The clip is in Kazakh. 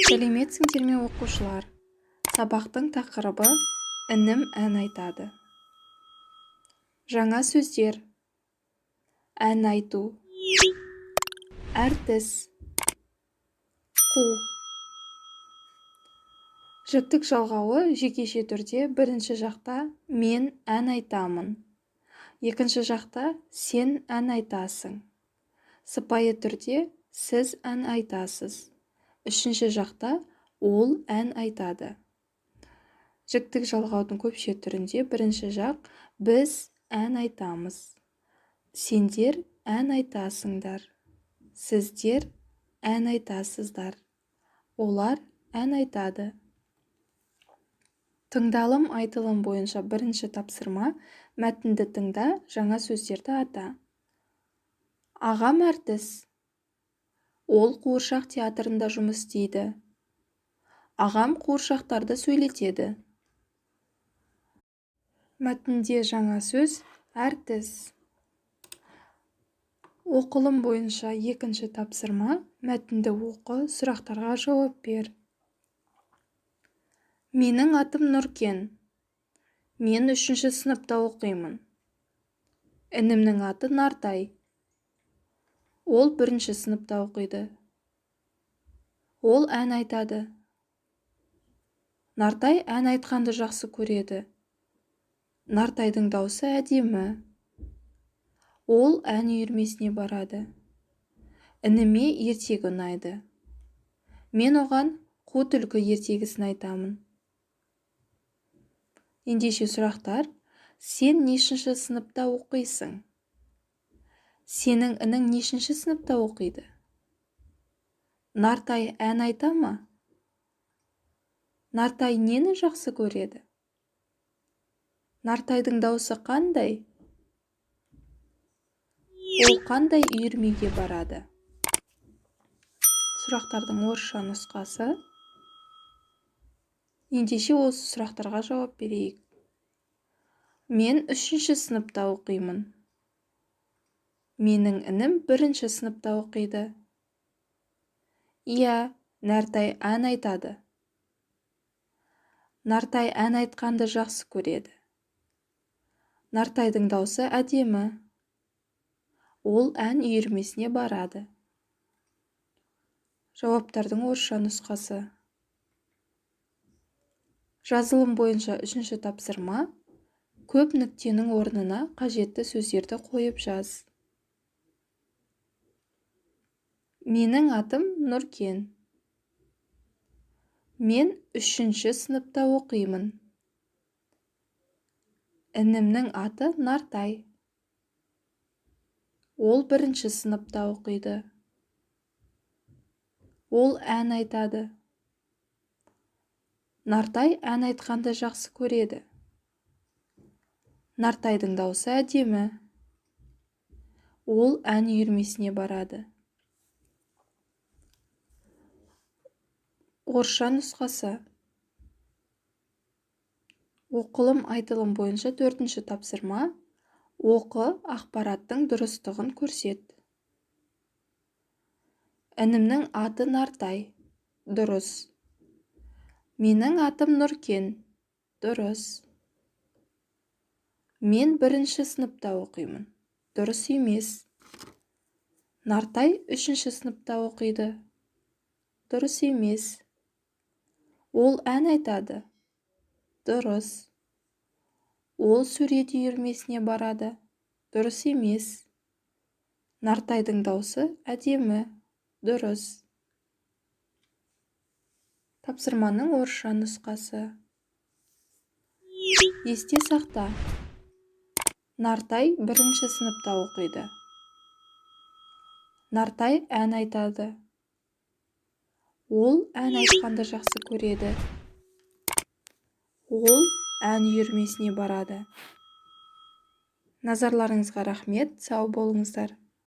Сәлеметсіңдер ме оқушылар? Сабақтың тақырыбы інім ән айтады. Жаңа сөздер: ән айту, әртіс, қу. Жіктік жалғауы жекеше түрде бірінші жақта мен ән айтамын, екінші жақта сен ән айтасың. Сыпайы түрде сіз ән айтасыз. Үшінші жақта ол ән айтады. Жіктік жалғаудың көпше түрінде бірінші жақ біз ән айтамыз. Сендер ән айтасыңдар. Сіздер ән айтасыздар. Олар ән айтады. Тыңдалым айтылым бойынша бірінші тапсырма: мәтінді тыңда, жаңа сөздерді ата. Ағам әртіс. Ол қуыршақ театрында жұмыс істейді. Ағам қуыршақтарды сөйлетеді. Мәтінде жаңа сөз әртіс. Оқылым бойынша екінші тапсырма: мәтінді оқы, сұрақтарға жауап бер. Менің атым Нұркен. Мен 3-ші сыныпта оқимын. Інімнің аты Нартай. Ол 1-ші сыныпта оқиды. Ол ән айтады. Нартай ән айтқанды жақсы көреді. Нартайдың даусы әдемі. Ол ән үйірмесіне барады. Ініме ертегі ұнайды. Мен оған қу түлкі ертегісін айтамын. Ендеше сұрақтар: сен нешінші сыныпта оқисың? Сенің інің нешінші сыныпта оқиды? Нартай ән айта ма? Нартай нені жақсы көреді? Нартайдың даусы қандай? Ол қандай үйірмеге барады? Сұрақтардың орысша нұсқасы. Ендеше осы сұрақтарға жауап берейік. Мен 3-ші сыныпта оқимын. Менің інім 1-ші сыныпта оқиды. Иә, Нартай ән айтады. Нартай ән айтқанды жақсы көреді. Нартайдың даусы әдемі. Ол ән үйірмесіне барады. Жауаптардың орысша нұсқасы. Жазылым бойынша 3-ші тапсырма: көп нүктенің орнына қажетті сөздерді қойып жаз. Менің атым Нұркен. Мен 3-ші сыныпта оқимын. Інімнің аты Нартай. Ол 1-ші сыныпта оқиды. Ол ән айтады. Нартай ән айтқанды жақсы көреді. Нартайдың даусы әдемі. Ол ән үйірмесіне барады. Орысша нұсқасы. Оқылым айтылым бойынша 4-ші тапсырма: оқы, ақпараттың дұрыстығын көрсет. Інімнің аты Нартай. Дұрыс. Менің атым Нұркен. Дұрыс. Мен 1-ші сыныпта оқимын. Дұрыс емес. Нартай 3-ші сыныпта оқиды. Дұрыс емес. Ол ән айтады. Дұрыс. Ол сурет үйірмесіне барады. Дұрыс емес. Нартайдың даусы әдемі. Дұрыс. Тапсырманың орысша нұсқасы. Есте сақта. Нартай 1-ші сыныпта оқиды. Нартай ән айтады. Ол ән айтқанды жақсы көреді. Ол ән үйірмесіне барады. Назарларыңызға рахмет, сау болыңыздар.